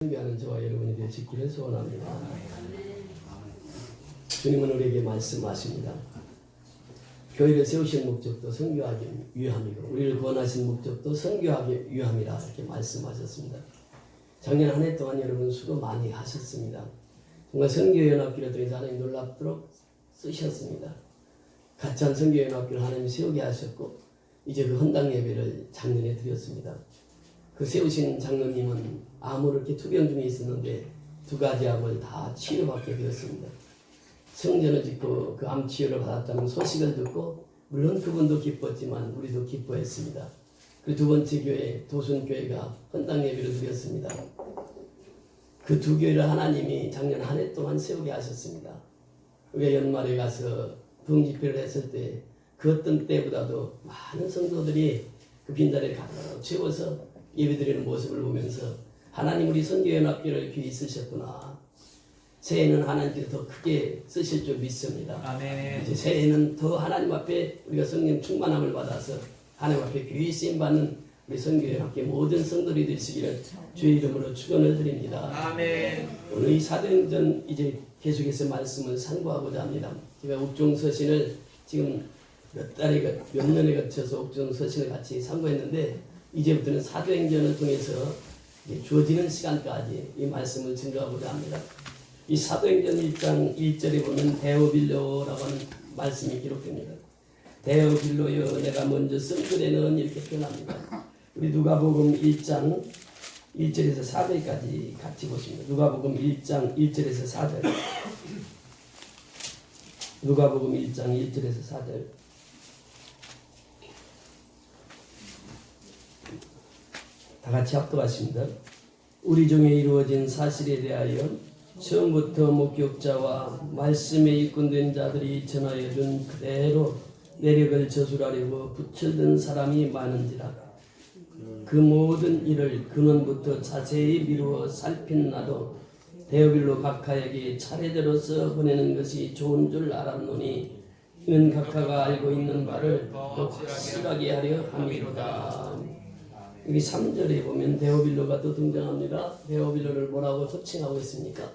준비하는 저와 여러분이 되시기를 소원합니다. 주님은 우리에게 말씀하십니다. 교회를 세우신 목적도 선교하기 위함이고 우리를 구원하신 목적도 선교하기 위함이라 이렇게 말씀하셨습니다. 작년 한 해 동안 여러분 수고 많이 하셨습니다. 정말 선교연합교를 통해서 하나님 놀랍도록 쓰셨습니다. 가짜한 선교연합교를 하나님 세우게 하셨고 이제 그 헌당 예배를 작년에 드렸습니다. 그 세우신 장로님은 암으로 이렇게 투병 중에 있었는데 두 가지 암을 다 치료받게 되었습니다. 성전을 짓고 그 암 치료를 받았다는 소식을 듣고 물론 그분도 기뻤지만 우리도 기뻐했습니다. 그 두 번째 교회 도순교회가 헌당 예배를 드렸습니다. 그 두 교회를 하나님이 작년 한 해 동안 세우게 하셨습니다. 우리가 연말에 가서 부흥집회를 했을 때 그 어떤 때보다도 많은 성도들이 그 빈자리를 가득 채워서 예배드리는 모습을 보면서 하나님 우리 선교연합교를 귀히 쓰셨구나. 새해는 하나님께서 더 크게 쓰실 줄 믿습니다. 아멘. 이제 새해는 더 하나님 앞에 우리가 성령 충만함을 받아서 하나님 앞에 귀히 쓰임받는 우리 선교연합교 모든 성도들이 되시기를 주의 이름으로 축원을 드립니다. 아멘. 오늘 이 사도행전 이제 계속해서 말씀을 상고하고자 합니다. 제가 옥중서신을 지금 몇 년에 거쳐서 옥중서신을 같이 상고했는데 이제부터는 사도행전을 통해서 주어지는 시간까지 이 말씀을 증거하고자 합니다. 이 사도행전 1장 1절에 보면 데오빌로라고 하는 말씀이 기록됩니다. 데오빌로여 내가 먼저 쓴 글에는 이렇게 표현합니다. 우리 누가복음 1장 1절에서 4절까지 같이 보십니다. 누가복음 1장 1절에서 4절. 누가복음 1장 1절에서 4절. 다 같이 합독하십니다. 우리 중에 이루어진 사실에 대하여 처음부터 목격자와 말씀에 입건된 자들이 전하여준 그대로 내력을 저술하려고 붙여든 사람이 많은지라. 그 모든 일을 근원부터 자세히 미루어 살핀 나도 데오빌로 각하에게 차례대로서 보내는 것이 좋은 줄 알았노니 이는 각하가 알고 있는 바를 더 확실하게 하려 함이로다. 여기 3절에 보면 데오빌로가 또 등장합니다. 데오빌로를 뭐라고 호칭하고 있습니까?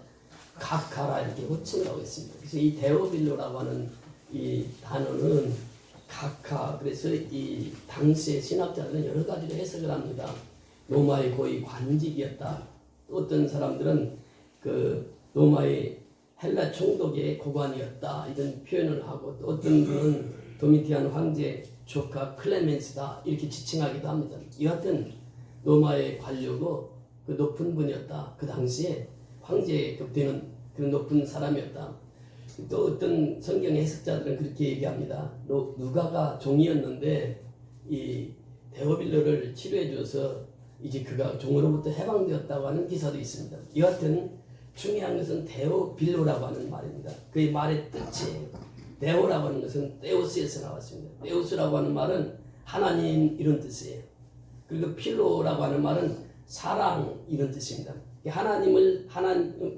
각하라 이렇게 호칭을 하고 있습니다. 그래서 이 데오빌로라고 하는 이 단어는 각하, 그래서 이 당시의 신학자들은 여러 가지로 해석을 합니다. 로마의 고위 관직이었다. 또 어떤 사람들은 그 로마의 헬라 총독의 고관이었다. 이런 표현을 하고 또 어떤 분은 도미티안 황제 조카 클레멘스다 이렇게 지칭하기도 합니다. 여하튼 로마의 관료고 그 높은 분이었다. 그 당시에 황제급 되는 그런 높은 사람이었다. 또 어떤 성경 해석자들은 그렇게 얘기합니다. 누가가 종이었는데 이 데오빌로를 치료해 줘서 이제 그가 종으로부터 해방되었다고 하는 기사도 있습니다. 여하튼 중요한 것은 데오빌로라고 하는 말입니다. 그의 말의 뜻이 데오라고 하는 것은 데우스에서 나왔습니다. 데우스라고 하는 말은 하나님 이런 뜻이에요. 그리고 필로라고 하는 말은 사랑 이런 뜻입니다.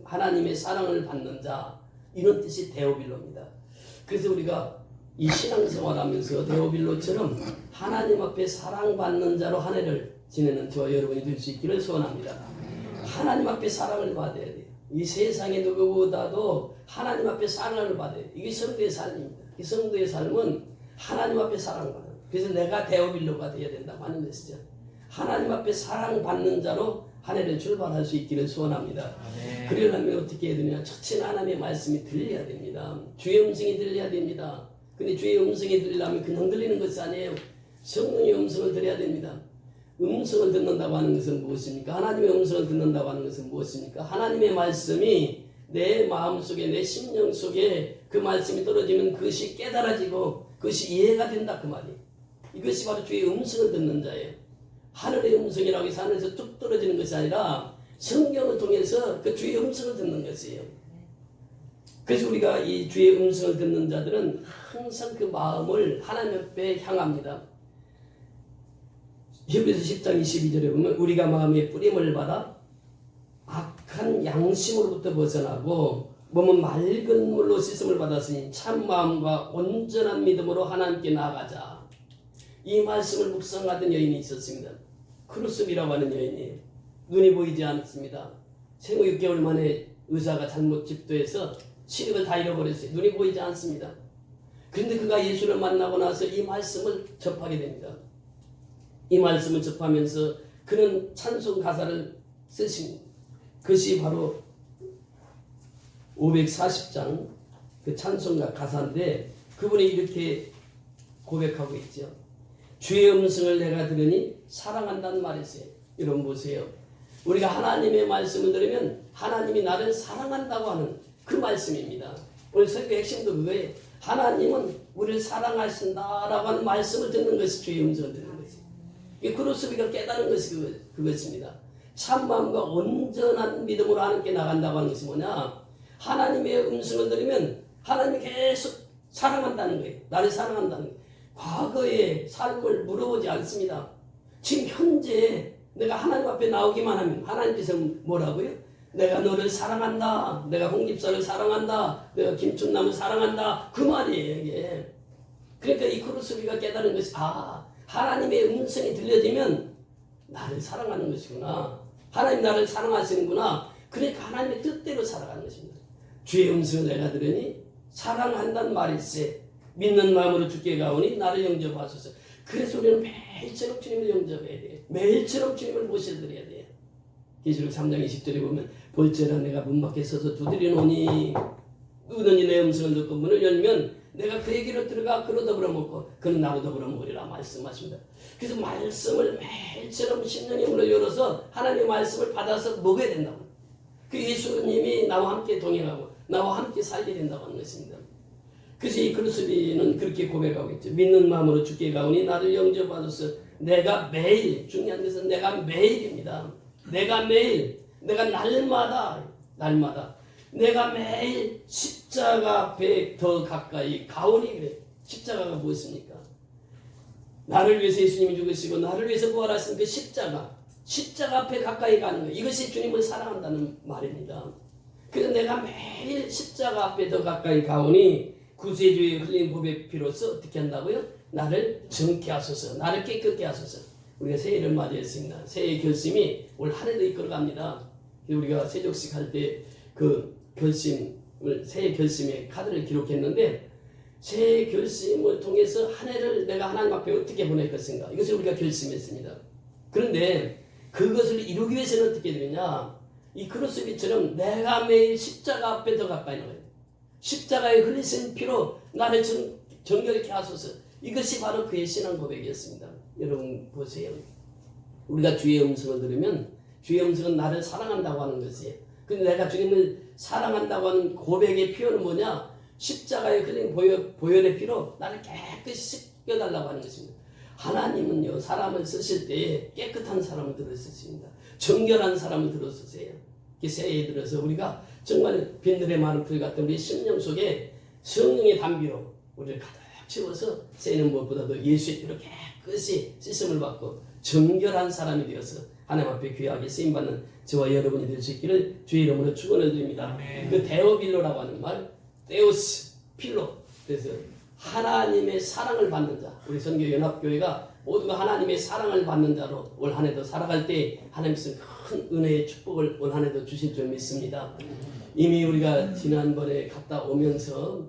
하나님의 사랑을 받는 자 이런 뜻이 데오빌로입니다. 그래서 우리가 이 신앙생활하면서 데오빌로처럼 하나님 앞에 사랑받는 자로 한 해를 지내는 저와 여러분이 될 수 있기를 소원합니다. 하나님 앞에 사랑을 받아야 돼요. 이 세상의 누구보다도 하나님 앞에 사랑을 받아야 돼요. 이게 성도의 삶입니다. 이 성도의 삶은 하나님 앞에 사랑받아요. 그래서 내가 데오빌로가 되어야 된다고 하는 것이죠. 하나님 앞에 사랑받는 자로 한 해를 출발할 수 있기를 소원합니다. 그러려면 어떻게 해야 되냐? 첫째는 하나님의 말씀이 들려야 됩니다. 주의 음성이 들려야 됩니다. 근데 주의 음성이 들리려면 그냥 들리는 것이 아니에요. 성령의 음성을 들어야 됩니다. 음성을 듣는다고 하는 것은 무엇입니까? 하나님의 음성을 듣는다고 하는 것은 무엇입니까? 하나님의 말씀이 내 마음속에 내 심령 속에 그 말씀이 떨어지면 그것이 깨달아지고 그것이 이해가 된다 그 말이에요. 이것이 바로 주의 음성을 듣는 자예요. 하늘의 음성이라고 해서 하늘에서 뚝 떨어지는 것이 아니라 성경을 통해서 그 주의 음성을 듣는 것이에요. 그래서 우리가 이 주의 음성을 듣는 자들은 항상 그 마음을 하나님 앞에 향합니다. 히브리서 10장 22절에 보면 우리가 마음의 뿌림을 받아 악한 양심으로부터 벗어나고 몸은 맑은 물로 씻음을 받았으니 참 마음과 온전한 믿음으로 하나님께 나아가자. 이 말씀을 묵상하던 여인이 있었습니다. 크루스비라고 하는 여인이에요. 눈이 보이지 않습니다. 생후 6개월 만에 의사가 잘못 집도해서 시력을 다 잃어버렸어요. 눈이 보이지 않습니다. 그런데 그가 예수를 만나고 나서 이 말씀을 접하게 됩니다. 이 말씀을 접하면서 그는 찬송 가사를 쓰신 그것이 바로 540장 그 찬송가 가사인데 그분이 이렇게 고백하고 있죠. 주의 음성을 내가 들으니 사랑한다는 말이세요. 여러분 보세요. 우리가 하나님의 말씀을 들으면 하나님이 나를 사랑한다고 하는 그 말씀입니다. 오늘 설교의 핵심도 그거예요. 하나님은 우리를 사랑하신다라고 하는 말씀을 듣는 것이 주의 음성을 듣는 것이에요. 이 크로스비가 깨달은 것이 그것입니다. 참마음과 온전한 믿음으로 하나님께 나간다고 하는 것이 뭐냐? 하나님의 음성을 들으면 하나님이 계속 사랑한다는 거예요. 나를 사랑한다는 거예요. 과거의 삶을 물어보지 않습니다. 지금 현재 내가 하나님 앞에 나오기만 하면 하나님께서 뭐라고요? 내가 너를 사랑한다. 내가 홍집사를 사랑한다. 내가 김춘남을 사랑한다. 그 말이에요. 이게. 그러니까 이 크루스비가 깨달은 것이 하나님의 음성이 들려지면 나를 사랑하는 것이구나. 하나님 나를 사랑하시는구나. 그러니까 하나님의 뜻대로 살아가는 것입니다. 주의 음성을 내가 들으니 사랑한다는 말일세. 믿는 마음으로 주께 가오니 나를 영접하소서. 그래서 우리는 매일처럼 주님을 영접해야 돼요. 매일처럼 주님을 모셔드려야 돼요. 계시록 3장 20절에 보면 볼지라 내가 문 밖에 서서 두드리노니 누구든지 내 음성을 듣고 문을 열면 내가 그에게로 들어가 그로 더불어 먹고 그는 나로 더불어 먹으리라 말씀하십니다. 그래서 말씀을 매일처럼 심령의 문을 열어서 하나님의 말씀을 받아서 먹어야 된다고. 그 예수님이 나와 함께 동행하고 나와 함께 살게 된다고 하는 것입니다. 그래서 이 크루스비는 그렇게 고백하고 있죠. 믿는 마음으로 주께 가오니 나를 영접하소서. 내가 매일, 중요한 것은 내가 매일입니다. 내가 매일, 내가 날마다 내가 매일 십자가 앞에 더 가까이 가오니 그래. 십자가가 무엇입니까? 나를 위해서 예수님이 죽으시고 나를 위해서 부활하신 그 십자가 앞에 가까이 가는 것. 이것이 주님을 사랑한다는 말입니다. 그래서 내가 매일 십자가 앞에 더 가까이 가오니 구세주의 흘린 보배 피로써 어떻게 한다고요? 나를 정케 하소서. 나를 깨끗게 하소서. 우리가 새해를 맞이했습니다. 새해 결심이 올 한 해도 이끌어갑니다. 우리가 세족식 할 때 그 결심을 새해 결심의 카드를 기록했는데 새해 결심을 통해서 한 해를 내가 하나님 앞에 어떻게 보낼 것인가 이것을 우리가 결심했습니다. 그런데 그것을 이루기 위해서는 어떻게 되느냐? 이 크루스비처럼 내가 매일 십자가 앞에 더 가까이 나가요. 십자가에 흘리신 피로 나를 정결케 하소서. 이것이 바로 그의 신앙 고백이었습니다. 여러분 보세요. 우리가 주의 음성을 들으면 주의 음성은 나를 사랑한다고 하는 것이에요. 근데 내가 주님을 사랑한다고 하는 고백의 표현은 뭐냐? 십자가에 흘린 보혈의 피로 나를 깨끗이 씻겨달라고 하는 것입니다. 하나님은요 사람을 쓰실 때 깨끗한 사람을 들어 쓰십니다. 정결한 사람을 들어 쓰세요. 새해에 들어서 우리가 정말 빈들의 마른 풀 같은 우리 심령 속에 성령의 담비로 우리를 가득 채워서 새해는 무엇보다도 예수의 피로 깨끗이 씻음을 받고 정결한 사람이 되어서 하나님 앞에 귀하게 쓰임받는 저와 여러분이 될 수 있기를 주의 이름으로 축원을 드립니다. 그 데오빌로라고 하는 말, 데오스 필로. 그래서 하나님의 사랑을 받는 자. 우리 선교연합교회가 모두가 하나님의 사랑을 받는 자로 올 한 해도 살아갈 때 하나님께서 큰 은혜의 축복을 올 한 해도 주실 줄 믿습니다. 이미 우리가 지난번에 갔다 오면서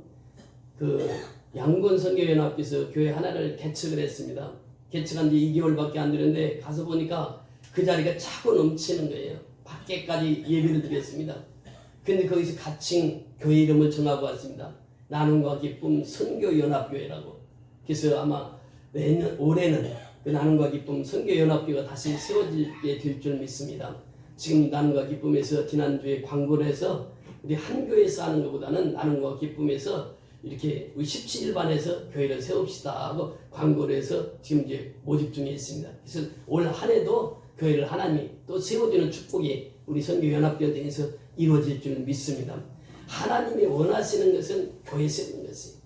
그 양곤 선교연합께서 교회 하나를 개척을 했습니다. 개척한 지 2개월밖에 안 되는데 가서 보니까 그 자리가 차고 넘치는 거예요. 밖에까지 예배를 드렸습니다. 근데 거기서 가칭 교회 이름을 정하고 왔습니다. 나눔과 기쁨 선교연합교회라고. 그래서 아마 올해는 그 나눔과 기쁨 선교연합교회가 다시 세워지게 될 줄 믿습니다. 지금 나눔과 기쁨에서 지난주에 광고를 해서 우리 한 교회에서 하는 것보다는 나눔과 기쁨에서 이렇게 우리 17반에서 교회를 세웁시다 하고 광고를 해서 지금 이제 모집 중에 있습니다. 그래서 올 한 해도 교회를 하나님이 또 세워주는 축복이 우리 선교연합교회 등에서 이루어질 줄 믿습니다. 하나님이 원하시는 것은 교회 세우는 것이에요.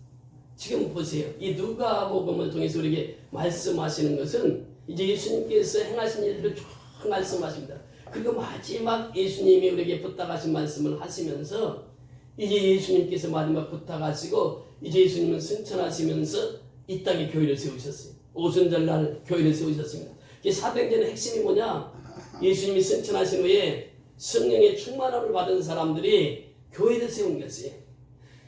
지금 보세요. 이 누가복음을 통해서 우리에게 말씀하시는 것은 이제 예수님께서 행하신 일들을 쭉 말씀하십니다. 그리고 마지막 예수님이 우리에게 부탁하신 말씀을 하시면서 이제 예수님께서 마지막 부탁하시고 이제 예수님은 승천하시면서 이 땅에 교회를 세우셨어요. 오순절날 교회를 세우셨습니다. 사도행전의 핵심이 뭐냐? 예수님이 승천하신 후에 성령의 충만함을 받은 사람들이 교회를 세운 것이에요.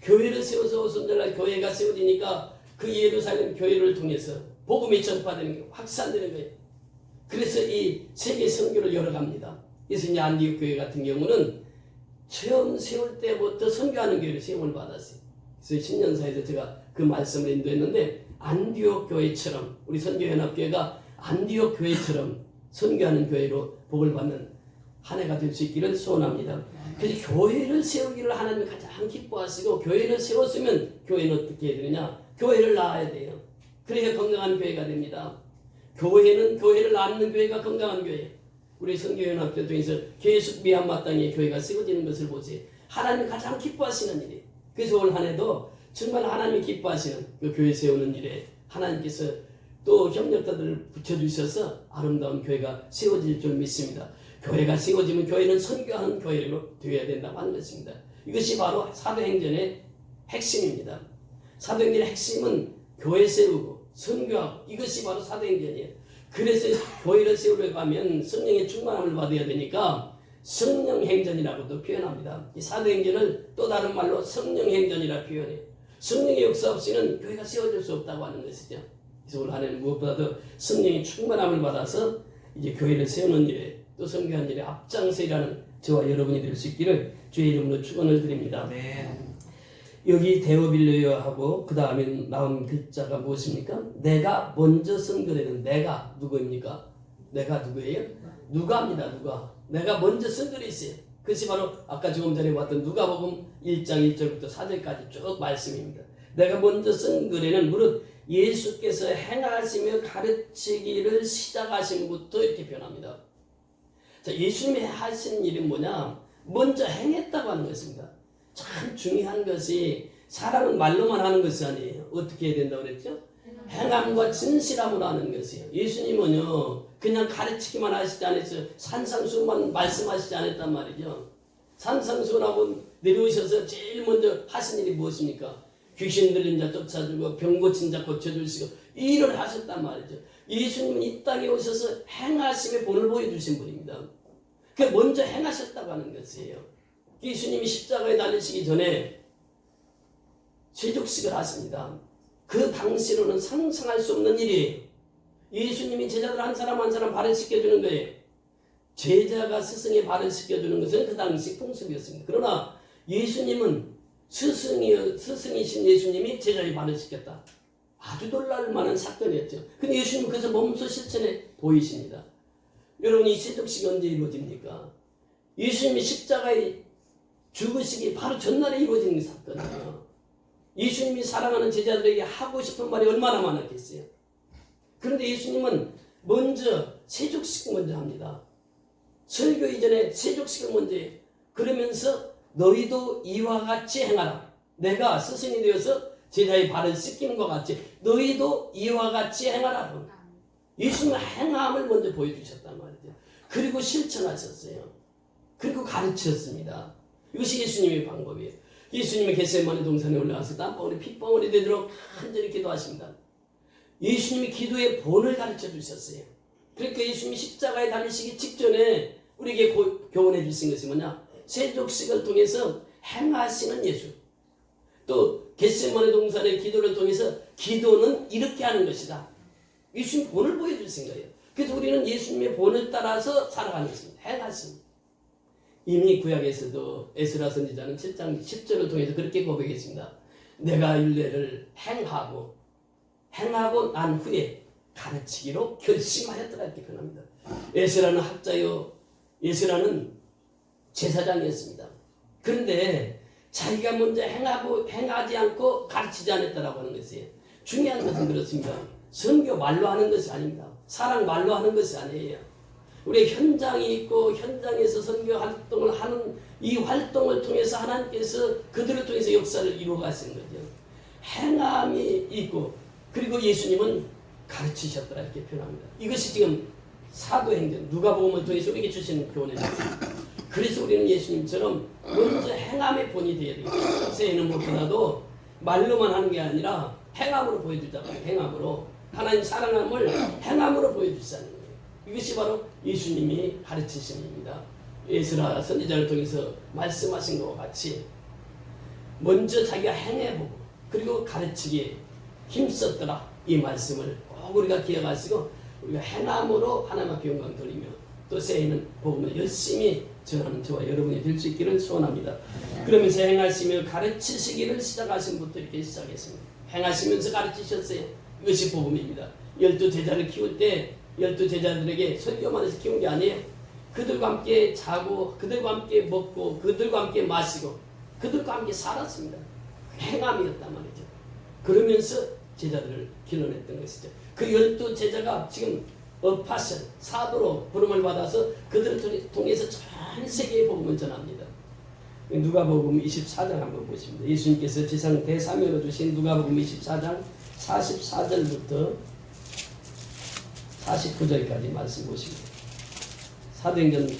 교회를 세워서 오순절날 교회가 세워지니까 그 예루살렘 교회를 통해서 복음이 전파되는 게 확산되는 거예요. 그래서 이 세계 선교를 열어갑니다. 그래서 이제 안디옥 교회 같은 경우는 처음 세울 때부터 선교하는 교회를 세움을 받았어요. 그래서 10년사에서 제가 그 말씀을 인도했는데 안디옥 교회처럼 우리 선교연합교회가 안디옥 교회처럼 선교하는 교회로 복을 받는 한 해가 될 수 있기를 소원합니다. 그래서 교회를 세우기를 하나님이 가장 기뻐하시고 교회를 세웠으면 교회는 어떻게 해야 되느냐? 교회를 낳아야 돼요. 그래야 건강한 교회가 됩니다. 교회는 교회를 낳는 교회가 건강한 교회. 우리 선교연합교 통해서 계속 미얀마 땅에 교회가 세워지는 것을 보세요. 하나님이 가장 기뻐하시는 일이에요. 그래서 올 한 해도 정말 하나님이 기뻐하시는 그 교회 세우는 일에 하나님께서 또 협력자들을 붙여주셔서 아름다운 교회가 세워질 줄 믿습니다. 교회가 세워지면 교회는 선교하는 교회로 되어야 된다고 하는 것입니다. 이것이 바로 사도행전의 핵심입니다. 사도행전의 핵심은 교회 세우고 선교하고 이것이 바로 사도행전이에요. 그래서 교회를 세우려고 하면 성령의 충만함을 받아야 되니까 성령행전이라고도 표현합니다. 이 사도행전을 또 다른 말로 성령행전이라 표현해요. 성령의 역사 없이는 교회가 세워질 수 없다고 하는 것이죠. 그래서 올 한 해는 무엇보다도 성령의 충만함을 받아서 이제 교회를 세우는 일에 또 선교한 일에 앞장서라는 저와 여러분이 될 수 있기를 주의 이름으로 축원을 드립니다. 네. 여기 데오빌레어하고 그 다음에 나온 글자가 무엇입니까? 내가 먼저 선거되는 내가 누구입니까? 내가 누구예요? 누가입니다. 누가. 내가 먼저 선거를 했어요. 그것이 바로 아까 조금 전에 봤던 누가복음 1장 1절부터 4절까지 쭉 말씀입니다. 내가 먼저 선거에는 무릇 예수께서 행하시며 가르치기를 시작하신 것부터 이렇게 표현합니다. 자, 예수님이 하신 일은 뭐냐? 먼저 행했다고 하는 것입니다. 참 중요한 것이 사람은 말로만 하는 것이 아니에요. 어떻게 해야 된다고 그랬죠? 행함과 진실함으로 하는 것이에요. 예수님은요 그냥 가르치기만 하시지 않았어요. 산상수훈만 말씀하시지 않았단 말이죠. 산상수훈하고 내려오셔서 제일 먼저 하신 일이 무엇입니까? 귀신 들린 자 쫓아주고 병 고친 자 고쳐주시고 이 일을 하셨단 말이죠. 예수님은 이 땅에 오셔서 행하심의 본을 보여주신 분입니다. 그 먼저 행하셨다고 하는 것이에요. 예수님이 십자가에 달리시기 전에 세족식을 하십니다. 그 당시로는 상상할 수 없는 일이에요. 예수님이 제자들 한 사람 한 사람 발을 씻겨주는 거예요. 제자가 스승의 발을 씻겨주는 것은 그 당시 풍습이었습니다. 그러나 예수님은 스승이신 예수님이 제자의 발을 씻겼다. 아주 놀랄 만한 사건이었죠. 근데 예수님은 그래서 몸소 실천해 보이십니다. 여러분 이 세족식이 언제 이루어집니까? 예수님이 십자가에 죽으시기 바로 전날에 이루어진 사건이에요. 예수님이 사랑하는 제자들에게 하고 싶은 말이 얼마나 많았겠어요. 그런데 예수님은 먼저 세족식 먼저 합니다. 설교 이전에 세족식을 먼저 해요. 그러면서 너희도 이와 같이 행하라. 내가 스승이 되어서 제자의 발을 씻기는 것 같이 너희도 이와 같이 행하라. 예수님은 행함을 먼저 보여주셨단 말이죠. 그리고 실천하셨어요. 그리고 가르쳤습니다. 이것이 예수님의 방법이에요. 예수님이 겟세마네 동산에 올라가서 땀방울이 핏방울이 되도록 간절히 기도하십니다. 예수님이 기도의 본을 가르쳐 주셨어요. 그러니까 예수님이 십자가에 달리시기 직전에 우리에게 교훈해 주신 것이 뭐냐? 세족식을 통해서 행하시는 예수. 또 겟세마네 동산의 기도를 통해서 기도는 이렇게 하는 것이다. 예수님 본을 보여주신 거예요. 그래서 우리는 예수님의 본을 따라서 살아가는 것입니다. 행하십니다. 이미 구약에서도 에스라 선지자는 7장 10절을 통해서 그렇게 고백했습니다. 내가 율례를 행하고 난 후에 가르치기로 결심하였더라 이렇게 표현합니다. 에스라는 학자요, 에스라는 제사장이었습니다. 그런데 자기가 먼저 행하지 않고 가르치지 않았다라고 하는 것이에요. 중요한 것은 그렇습니다. 선교 말로 하는 것이 아닙니다. 사랑 말로 하는 것이 아니에요. 우리 현장이 있고 현장에서 선교 활동을 하는 이 활동을 통해서 하나님께서 그들을 통해서 역사를 이루어 가시는 거죠. 행함이 있고 그리고 예수님은 가르치셨더라 이렇게 표현합니다. 이것이 지금 사도행전 누가복음을 통해서 우리에게 주시는 교훈입니다. 그래서 우리는 예수님처럼 먼저 행함의 본이 되어야 되겠죠. 새해는 무엇보다도 말로만 하는 게 아니라 행함으로 보여주자고요. 행함으로 하나님 사랑함을 행함으로 보여주자는 거예요. 이것이 바로 예수님이 가르치신 일입니다. 에스라 선지자를 통해서 말씀하신 것과 같이 먼저 자기가 행해보고 그리고 가르치기에 힘썼더라. 이 말씀을 꼭 우리가 기억하시고 우리가 행함으로 하나님 앞에 영광 돌리며 또 새해에는 복음을 열심히 전하는 저와 여러분이 될 수 있기를 소원합니다. 그러면서 행하시며 가르치시기를 시작하신 분부터 이렇게 시작했습니다. 행하시면서 가르치셨어요. 이것이 복음입니다. 12제자를 키울 때 12제자들에게 설교만 해서 키운 게 아니에요. 그들과 함께 자고 그들과 함께 먹고 그들과 함께 마시고 그들과 함께 살았습니다. 행함이었단 말이죠. 그러면서 제자들을 길러냈던 것이죠. 그 12제자가 지금 어파션, 사도로 부름을 받아서 그들을 통해서 전 세계의 복음을 전합니다. 누가복음 24장 한번 보십니다. 예수님께서 지상 대사명으로 주신 누가복음 24장 44절부터 49절까지 말씀 보십니다. 사도행전을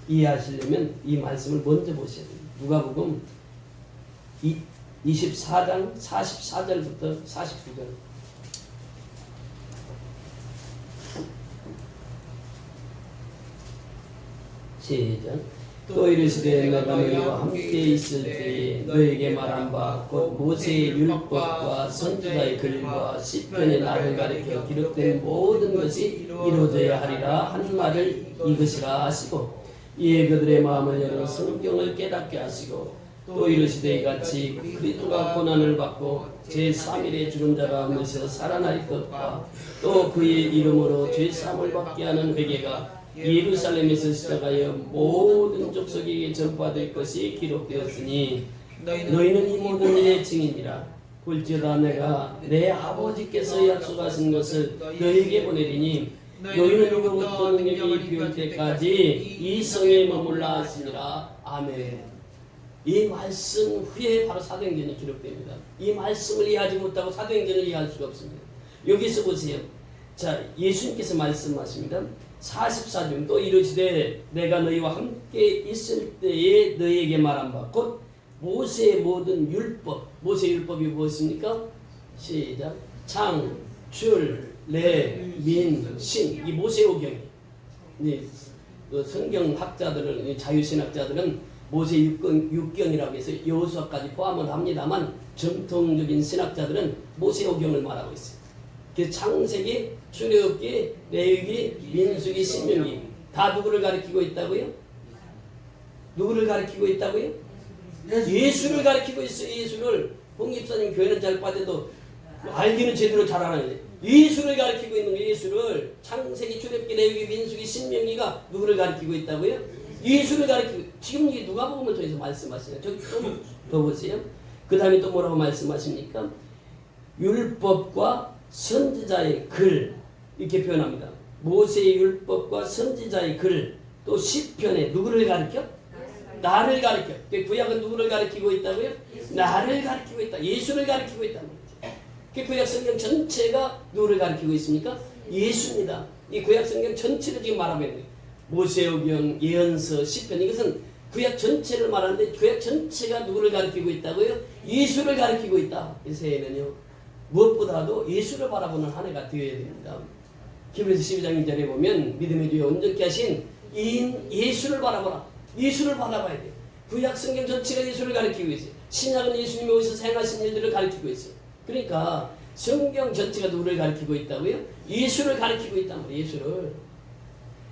이해하시려면 이 말씀을 먼저 보셔야 됩니다. 누가복음 24장 44절부터 49절. 시작. 또 이르시되 내가 너희와 함께 있을 때에 너희에게 말한 바 곧 모세의 율법과 선지자의 글과 시편의 나를 가리켜 기록된 모든 것이 이루어져야 하리라 한 말을 이것이라 하시고 이에 그들의 마음을 열어 성경을 깨닫게 하시고 또 이르시되 이같이 그리스도가 고난을 받고 제3일에 죽은 자가 가운데서 살아날 것과 또 그의 이름으로 죄사함을 받게 하는 회개가 예루살렘에서 시작하여 모든 족속에게 전파될 것이 기록되었으니 너희는 이 모든 일의 증인이라. 볼지어다 내가 내 아버지께서 약속하신 것을 너희에게 보내리니 너희는 이로부터 능력이 비올 때까지 이 성에 머물라 하시니라. 아멘. 이 말씀 후에 바로 사도행전이 기록됩니다. 이 말씀을 이해하지 못하고 사도행전을 이해할 수가 없습니다. 여기서 보세요. 자, 예수님께서 말씀하십니다. 44중 또 이르시되 내가 너희와 함께 있을 때에 너희에게 말한 바 곧 모세의 모든 율법. 모세의 율법이 무엇입니까? 시작. 장, 줄, 례, 민, 신. 이 모세의 오경이. 성경학자들은 자유신학자들은 모세 육경이라고 해서 여호수아까지 포함을 합니다만 정통적인 신학자들은 모세 오경을 말하고 있어요. 그 창세기, 출애굽기, 레위기, 민수기, 신명기 다 누구를 가리키고 있다고요? 누구를 가리키고 있다고요? 예수를 가리키고 있어요. 예수를. 홍 집사님 교회는 잘 빠져도 알기는 제대로 잘 알아요. 예수를 가리키고 있는 거예요. 예수를. 창세기, 출애굽기, 레위기, 민수기, 신명기가 누구를 가리키고 있다고요? 예수를 가리키고. 지금 이게 누가복음을 통해서 말씀하시네요. 저기 좀 더 보세요. 그 다음에 또 뭐라고 말씀하십니까? 율법과 선지자의 글 이렇게 표현합니다. 모세의 율법과 선지자의 글 또 시편에 누구를 가리켜? 나를 가리켜. 구약은 누구를 가리키고 있다고요? 나를 가리키고 있다. 예수를 가리키고 있다는 거죠. 구약 성경 전체가 누구를 가리키고 있습니까? 예수입니다. 이 구약 성경 전체를 지금 말하고 있는 거예요. 모세오경, 예언서, 시편 이것은 구약 전체를 말하는데 구약 전체가 누구를 가리키고 있다고요? 예수를 가리키고 있다. 이 새해는요. 무엇보다도 예수를 바라보는 한 해가 되어야 됩니다. 히브리서 12장 2절에 보면 믿음의 뒤에 온전케 하신 이인 예수를 바라보라. 예수를 바라봐야 돼요. 구약 성경 전체가 예수를 가리키고 있어요. 신약은 예수님이 오셔서 행하신 일들을 가리키고 있어요. 그러니까 성경 전체가 누구를 가리키고 있다고요? 예수를 가리키고 있단 말이에요. 예수를.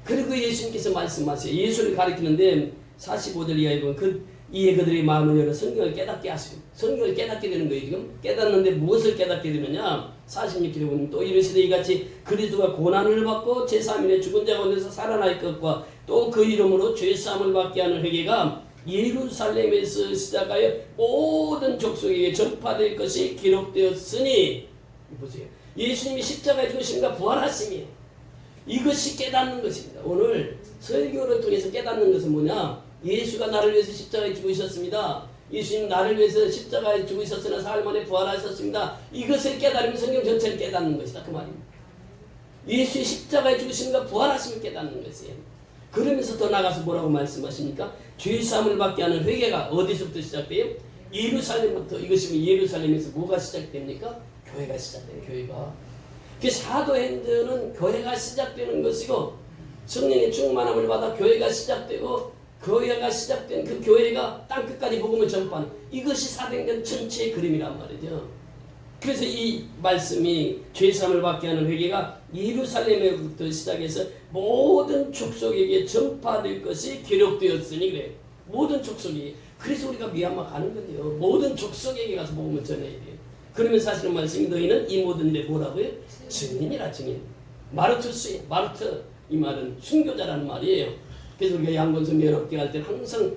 그리고 예수님께서 말씀하세요. 예수를 가리키는데 45절 이하에 보면 이에 그들의 마음을 열어 성경을 깨닫게 하시고 성경을 깨닫게 되는 거예요. 지금 깨닫는데 무엇을 깨닫게 되느냐? 46절에 보면 또 이르시되 이같이 그리스도가 고난을 받고 제3일에 죽은 자 가운데서 살아날 것과 또 그 이름으로 죄사함을 받게 하는 회개가 예루살렘에서 시작하여 모든 족속에게 전파될 것이 기록되었으니 보세요. 예수님이 십자가에 죽으심과 부활하심이에요. 이것이 깨닫는 것입니다. 오늘 설교를 통해서 깨닫는 것은 뭐냐? 예수가 나를 위해서 십자가에 죽으셨습니다. 예수님 나를 위해서 십자가에 죽으셨으나 사흘 만에 부활하셨습니다. 이것을 깨달으면 성경 전체를 깨닫는 것이다. 그 말입니다. 예수의 십자가에 죽으심과 부활하심을 깨닫는 것이에요. 그러면서 더 나가서 뭐라고 말씀하십니까? 죄사함을 받게 하는 회개가 어디서부터 시작돼요? 예루살렘부터. 이것이면 예루살렘에서 뭐가 시작됩니까? 교회가 시작돼요. 교회가. 그 사도행전은 교회가 시작되는 것이고 성령의 충만함을 받아 교회가 시작되고 교회가 시작된 그 교회가 땅끝까지 복음을 전파하는 이것이 사도행전 전체의 그림이란 말이죠. 그래서 이 말씀이 죄사함을 받게 하는 회개가 예루살렘에부터 시작해서 모든 족속에게 전파될 것이 기록되었으니 그래. 모든 족속이. 그래서 우리가 미얀마 가는 거죠. 모든 족속에게 가서 복음을 전해야 돼요. 그러면 사실은 말씀이 너희는 이 모든 일에 뭐라고요? 증인이라 증인. 마르투스, 마르트 이 말은 순교자라는 말이에요. 그래서 우리가 양건성 연합회 갈 때는 항상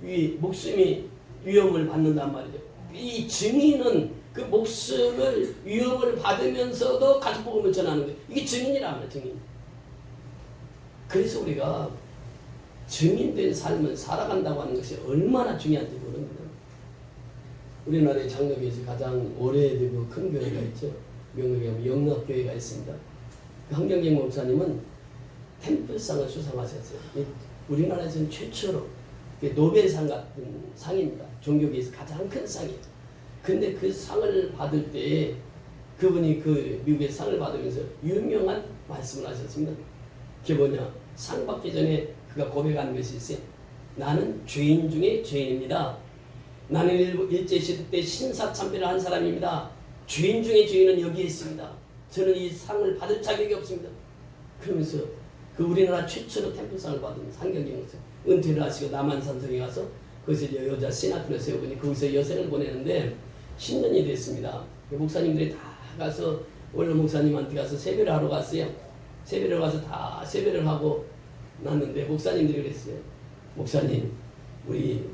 이 목숨이 위험을 받는단 말이죠. 이 증인은 그 목숨을 위험을 받으면서도 가족 복음을 전하는 거예요. 이게 증인이란 말이에요. 증인. 그래서 우리가 증인된 삶을 살아간다고 하는 것이 얼마나 중요한지 모릅니다. 우리나라의 장로교에서 가장 오래되고 큰 교회가 있죠. 명명에 하면 영락교회가 있습니다. 그 황경진 목사님은 템플상을 수상하셨어요. 우리나라에서는 최초로 노벨상 같은 상입니다. 종교계에서 가장 큰 상이에요. 근데 그 상을 받을 때 그분이 그 미국의 상을 받으면서 유명한 말씀을 하셨습니다. 그게 뭐냐? 상 받기 전에 그가 고백한 것이 있어요. 나는 죄인 중에 죄인입니다. 나는 일제시대 때 신사참배를 한 사람입니다. 죄인 중에 죄인은 여기에 있습니다. 저는 이 상을 받을 자격이 없습니다. 그러면서 그 우리나라 최초로 템플상을 받은 상경경 목사 은퇴를 하시고 남한산성에 가서 거기서 여자 시나트를 세우더니 거기서 여생을 보내는데 10년이 됐습니다. 목사님들이 다 가서 원로 목사님한테 가서 세배를 하러 갔어요. 세배를 가서 다 세배를 하고 났는데 목사님들이 그랬어요. 목사님, 우리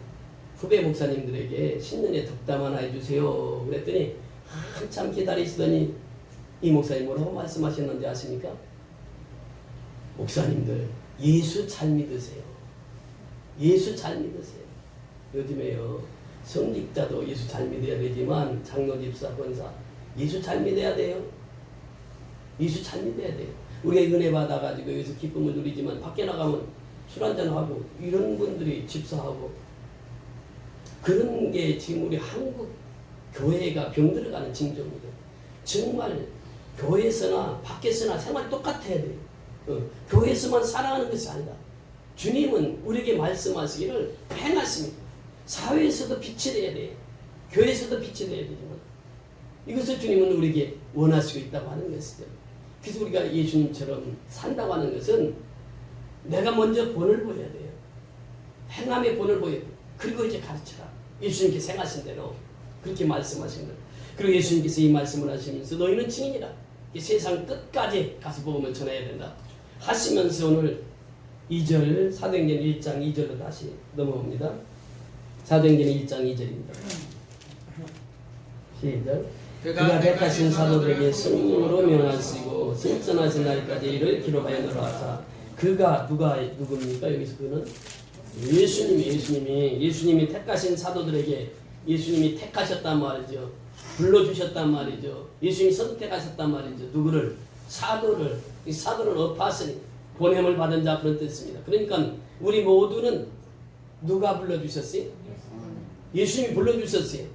후배 목사님들에게 10년의 덕담 하나 해주세요. 그랬더니 한참 기다리시더니 이 목사님 뭐라고 말씀하셨는지 아십니까? 목사님들 예수 잘 믿으세요. 예수 잘 믿으세요. 요즘에요 성직자도 예수 잘 믿어야 되지만 장로, 집사, 권사 예수 잘 믿어야 돼요. 예수 잘 믿어야 돼요. 우리가 은혜 받아가지고 여기서 기쁨을 누리지만 밖에 나가면 술 한잔하고 이런 분들이 집사하고 그런 게 지금 우리 한국 교회가 병들어가는 징조입니다. 정말 교회에서나 밖에서나 생활이 똑같아야 돼요. 교회에서만 살아가는 것이 아니다. 주님은 우리에게 말씀하시기를 행하십니다. 사회에서도 빛이 돼야 돼. 교회에서도 빛이 돼야 되지만 이것을 주님은 우리에게 원하시고 있다고 하는 것이죠. 그래서 우리가 예수님처럼 산다고 하는 것은 내가 먼저 본을 보여야 돼요. 행함의 본을 보여야 돼요. 그리고 이제 가르쳐라. 예수님께서 행하신 대로 그렇게 말씀하신 거예요. 그리고 예수님께서 이 말씀을 하시면서 너희는 증인이라. 세상 끝까지 가서 복음을 전해야 된다. 하시면서 오늘 2절 사도행전 1장 2절로 다시 넘어옵니다. 사도행전 1장 2절입니다. 시작. 그가 택하신 사도들에게 성령으로 명하시고 승천하신 날까지 이를 기록하여 놓으라. 그가 누굽니까? 여기서 그는 예수님이 택하신 사도들에게 예수님이 택하셨단 말이죠. 불러주셨단 말이죠. 예수님이 선택하셨단 말이죠. 누구를? 사도를. 이 사도는 어파스니 보냄을 받은 자 그런 뜻입니다. 그러니까 우리 모두는 누가 불러주셨어요? 예수님이 불러주셨어요.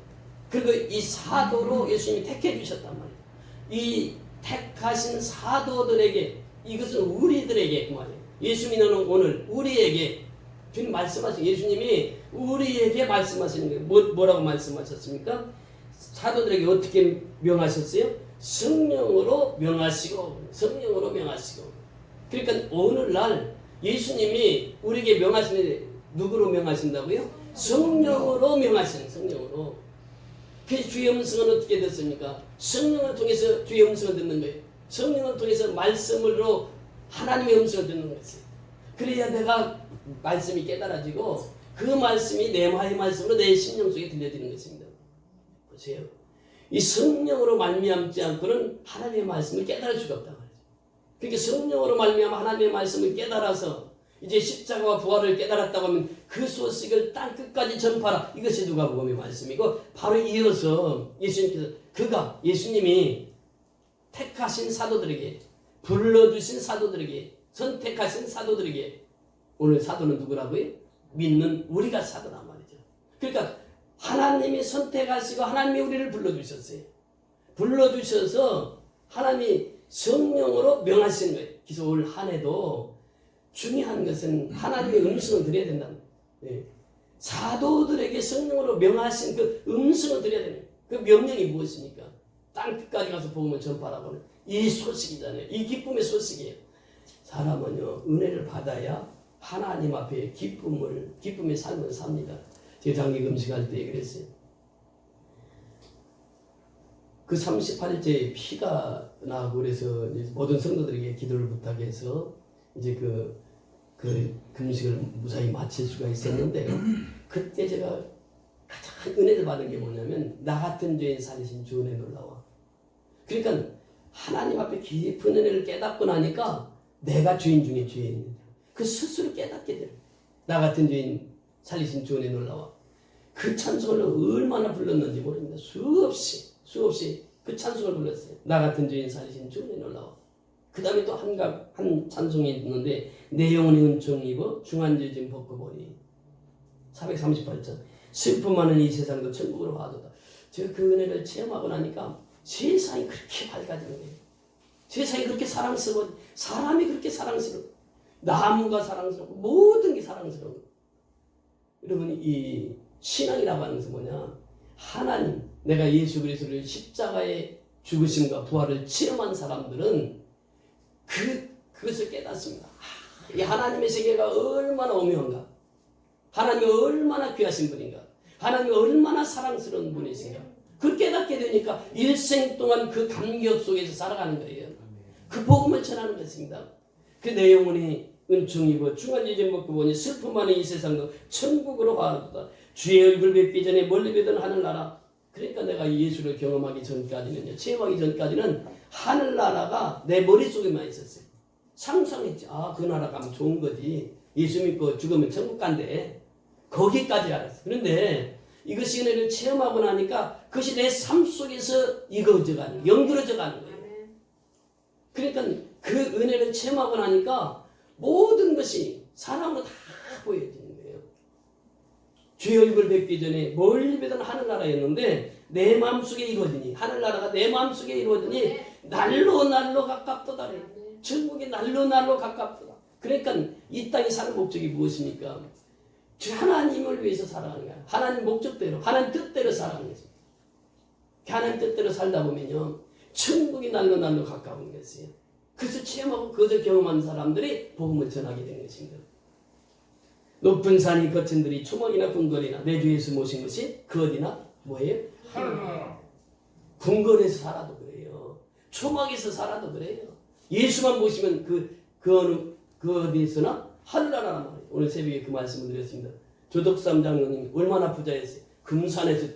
그리고 이 사도로 예수님이 택해 주셨단 말이에요. 이 택하신 사도들에게 이것은 우리들에게 그 말이에요. 예수님은 오늘 우리에게 주님 말씀하신 예수님이 우리에게 말씀하시는 거예요. 뭐라고 말씀하셨습니까? 사도들에게 어떻게 명하셨어요? 성령으로 명하시고 성령으로 명하시고. 그러니까 오늘날 예수님이 우리에게 명하시는데 누구로 명하신다고요? 성령으로 명하시는 성령으로. 그래서 주의 음성은 어떻게 됐습니까? 성령을 통해서 주의 음성을 듣는 거예요. 성령을 통해서 말씀으로 하나님의 음성을 듣는 거예요. 그래야 내가 말씀이 깨달아지고 그 말씀이 내 마의 말씀으로 내 심령 속에 들려지는 것입니다. 보세요. 이 성령으로 말미암지 않고는 하나님의 말씀을 깨달을 수가 없단 말이죠. 그러니까 성령으로 말미암아 하나님의 말씀을 깨달아서 이제 십자가와 부활을 깨달았다고 하면 그 소식을 땅 끝까지 전파라. 이것이 누가복음의 말씀이고 바로 이어서 예수님이 택하신 사도들에게 불러주신 사도들에게 선택하신 사도들에게 오늘 사도는 누구라고요? 믿는 우리가 사도란 말이죠. 그러니까 하나님이 선택하시고 하나님이 우리를 불러주셨어요. 불러주셔서 하나님이 성령으로 명하시는 거예요. 그래서 올 한 해도 중요한 것은 하나님의 음성을 드려야 된다. 예. 사도들에게 성령으로 명하신 그 음성을 드려야 되는 그 명령이 무엇입니까? 땅 끝까지 가서 복음을 전파하라고는 이 소식이잖아요. 이 기쁨의 소식이에요. 사람은요 은혜를 받아야 하나님 앞에 기쁨의 삶을 삽니다. 제가 장기 금식할 때 그랬어요. 그 38일째 피가 나고 그래서 모든 성도들에게 기도를 부탁해서 이제 그 금식을 무사히 마칠 수가 있었는데요. 그때 제가 가장 은혜를 받은 게 뭐냐면 나 같은 죄인 살리신 주 은혜 놀라워. 그러니까 하나님 앞에 깊은 은혜를 깨닫고 나니까 내가 죄인 중에 죄인이다. 그 스스로 깨닫게 돼요. 나 같은 죄인 살리신 주 은혜 놀라워. 그 찬송을 얼마나 불렀는지 모릅니다. 수없이 그 찬송을 불렀어요. 나 같은 죄인 살리신 주 은혜 놀라워. 그 다음에 또 한 찬송이 있는데 내 영혼이 은총 입어 중한 죄 짐 벗고 보니 438장 슬픔 많은 이 세상도 천국으로 와도다. 제가 그 은혜를 체험하고 나니까 세상이 그렇게 밝아지는 거예요. 세상이 그렇게 사랑스러워. 사람이 그렇게 사랑스러워. 나무가 사랑스럽고 모든 게 사랑스러워. 여러분 이 신앙이라고 하는 것은 뭐냐? 하나님, 내가 예수 그리스도를 십자가의 죽으심과 부활을 체험한 사람들은 그것을 깨닫습니다. 이 하나님의 세계가 얼마나 오묘한가? 하나님이 얼마나 귀하신 분인가? 하나님이 얼마나 사랑스러운 분이신가? 그걸 깨닫게 되니까 일생 동안 그 감격 속에서 살아가는 거예요. 그 복음을 전하는 것입니다. 그 내 영혼이 은총 입어 중한 죄 짐 벗고 보니 슬픔 많은 이 세상도 천국으로 가도다. 주의 얼굴 뵙기 전에 멀리 뵈던 하늘나라. 그러니까 내가 예수를 경험하기 전까지는요, 체험하기 전까지는 하늘나라가 내 머릿속에만 있었어요. 상상했지. 아, 그 나라 가면 좋은 거지. 예수 믿고 죽으면 천국 간대. 거기까지 알았어. 그런데 이것이 은혜를 체험하고 나니까 그것이 내 삶 속에서 이루어져가는, 연결해져가는 거예요. 그러니까 그 은혜를 체험하고 나니까 모든 것이 사람으로 다 보여지는 거예요. 주의 얼굴 뵙기 전에 멀리 뵈던 하늘나라였는데 내 마음속에 이루어지니, 하늘나라가 내 마음속에 이루어지니 날로 가깝도다. 천국이 날로 가깝도다. 그러니까 이 땅에 사는 목적이 무엇입니까? 하나님을 위해서 살아가는 거야. 하나님 목적대로, 하나님 뜻대로 살아가는 거죠. 하나님 뜻대로 살다 보면요, 천국이 날로 가까운 것이에요. 그래서 체험하고 그것을 경험한 사람들이 복음을 전하게 되는 것입니다. 높은 산이 거친 들이 초막이나 궁궐이나 내 주 예수 모신 것이 그 어디나 뭐예요? 하늘나라. 궁궐에서 살아도 그래요. 초막에서 살아도 그래요. 예수만 모시면 그 어디에서나 하늘나라란 말이에요. 오늘 새벽에 그 말씀을 드렸습니다. 조덕삼 장로님 얼마나 부자였어요. 금산에서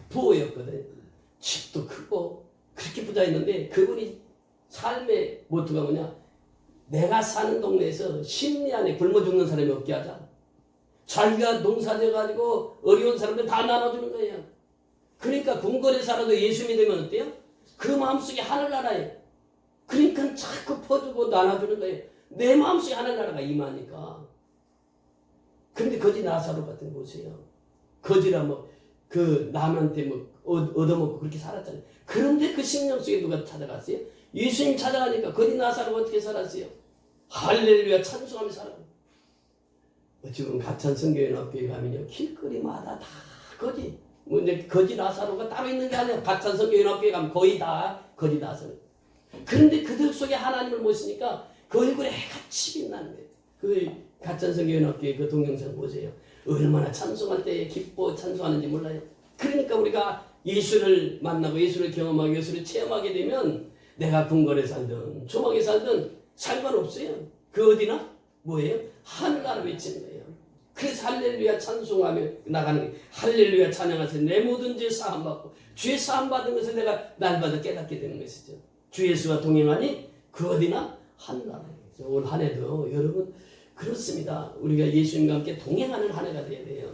부호였거든요. 집도 크고 그렇게 부자였는데 그분이 삶의 모토가 뭐냐? 내가 사는 동네에서 심리 안에 굶어 죽는 사람이 없게 하자. 자기가 농사져가지고 어려운 사람들 다 나눠주는 거예요. 그러니까 궁궐에 살아도 예수 믿으면 어때요? 그 마음속에 하늘나라예요. 그러니까 자꾸 퍼주고 나눠주는 거예요. 내 마음속에 하늘나라가 임하니까. 그런데 거지 나사로 같은 곳이에요. 거지라 그 남한테 얻어먹고 그렇게 살았잖아요. 그런데 그 심령 속에 누가 찾아갔어요? 예수님 찾아가니까 거지 나사로가 어떻게 살았어요? 할렐루야 찬송하며 살아요. 지금 가찬 성교연합교회 가면요, 길거리마다 다 거지. 이제 거지 나사로가 따로 있는 게 아니라 가찬 성교연합교회 가면 거의 다 거지 나사로. 그런데 그들 속에 하나님을 모시니까 그 얼굴에 해같이 빛나는 거예요. 그 가찬 성교연합교회 그 동영상 보세요. 얼마나 찬송할 때 기뻐 찬송하는지 몰라요. 그러니까 우리가 예수를 만나고 예수를 경험하고 예수를 체험하게 되면 내가 궁궐에 살든 초막에 살든 상관없어요. 그 어디나 뭐예요? 하늘나라 외치는 거예요. 그래서 할렐루야 찬송하며 나가는 거예요. 할렐루야 찬양하세요. 내 모든 죄 사함받고 죄 사함받은 것을 내가 날마다 깨닫게 되는 것이죠. 주 예수와 동행하니 그 어디나 하늘나라예요. 오늘 한 해도 여러분 그렇습니다. 우리가 예수님과 함께 동행하는 한 해가 되어야 돼요.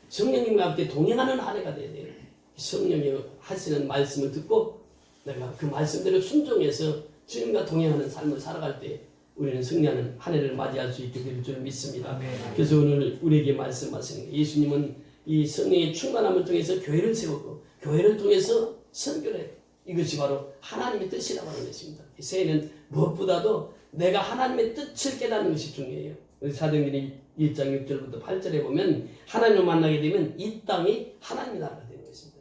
성령님과 함께 동행하는 한 해가 되어야 돼요. 성령이 하시는 말씀을 듣고 내가 그 말씀대로 순종해서 주님과 동행하는 삶을 살아갈 때 우리는 승리하는 한 해를 맞이할 수 있게 될 줄 믿습니다. 그래서 오늘 우리에게 말씀하시는 거예요. 예수님은 이 성령의 충만함을 통해서 교회를 세우고 교회를 통해서 선교를 해요. 이것이 바로 하나님의 뜻이라고 하는 것입니다. 새해는 무엇보다도 내가 하나님의 뜻을 깨닫는 것이 중요해요. 사도행전 1장 6절부터 8절에 보면 하나님을 만나게 되면 이 땅이 하나님의 나라가 되는 것입니다.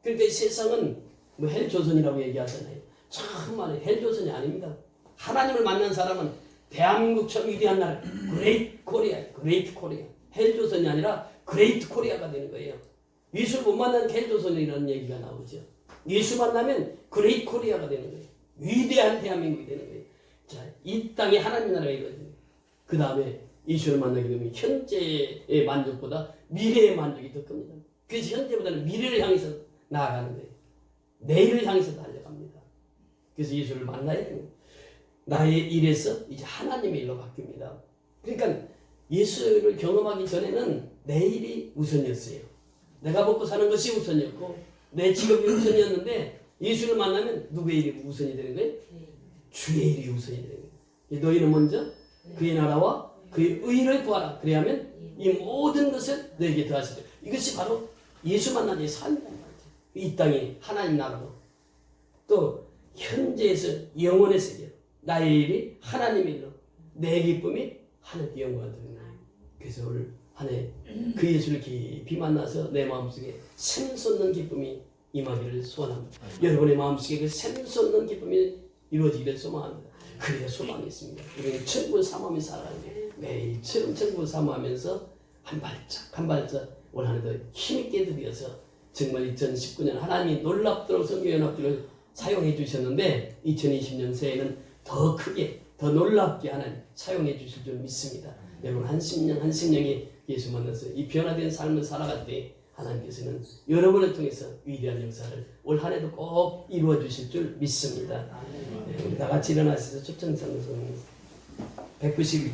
그러니까 세상은 뭐 헬조선이라고 얘기하잖아요. 정말 헬조선이 아닙니다. 하나님을 만난 사람은 대한민국처럼 위대한 나라, 그레이트 코리아, 그레이트 코리아. 헬조선이 아니라 그레이트 코리아가 되는 거예요. 예수를 못 만나는 헬조선이라는 얘기가 나오죠. 예수 만나면 그레이트 코리아가 되는 거예요. 위대한 대한민국이 되는 거예요. 자, 이 땅에 하나님 나라가 이루어집니다. 그 다음에 예수를 만나게 되면 현재의 만족보다 미래의 만족이 더 큽니다. 그래서 현재보다는 미래를 향해서 나아가는 거예요. 내일을 향해서 달려갑니다. 그래서 예수를 만나야 됩니다. 나의 일에서 이제 하나님의 일로 바뀝니다. 그러니까 예수를 경험하기 전에는 내 일이 우선이었어요. 내가 먹고 사는 것이 우선이었고 내 직업이 우선이었는데 예수를 만나면 누구의 일이 우선이 되는 거예요? 주의 일이 우선이 되는 거예요. 너희는 먼저 그의 나라와 그의 의를 구하라. 그래야면 이 모든 것을 너에게 더하시리라. 이것이 바로 예수 만난 자의 삶이란 말이죠. 이 땅이 하나님 나라로 또 현재에서 영원의 세계로 나의 일이 하나님의 일로 내 기쁨이 하나님께 영광을 드리는 거예요. 그래서 올 한 해 그 예수를 깊이 만나서 내 마음속에 샘솟는 기쁨이 임하기를 소원합니다. 여러분의 마음속에 그 샘솟는 기쁨이 이루어지기를 소망합니다. 그래야 소망이 있습니다. 우리는 천국을 사모하며 살아가는 거예요. 매일처럼 천국을 사모하면서 한 발짝 올 한 해도 힘있게 들여서 정말 2019년 하나님이 놀랍도록 성교연합주를 사용해 주셨는데 2020년 새해는 더 크게 더 놀랍게 하나님 사용해 주실 줄 믿습니다. 여러분 한 심령이 예수 만나서 이 변화된 삶을 살아갈 때 하나님께서는 여러분을 통해서 위대한 역사를 올 한 해도 꼭 이루어 주실 줄 믿습니다. 네, 우리 다 같이 일어나셔서 초청성 192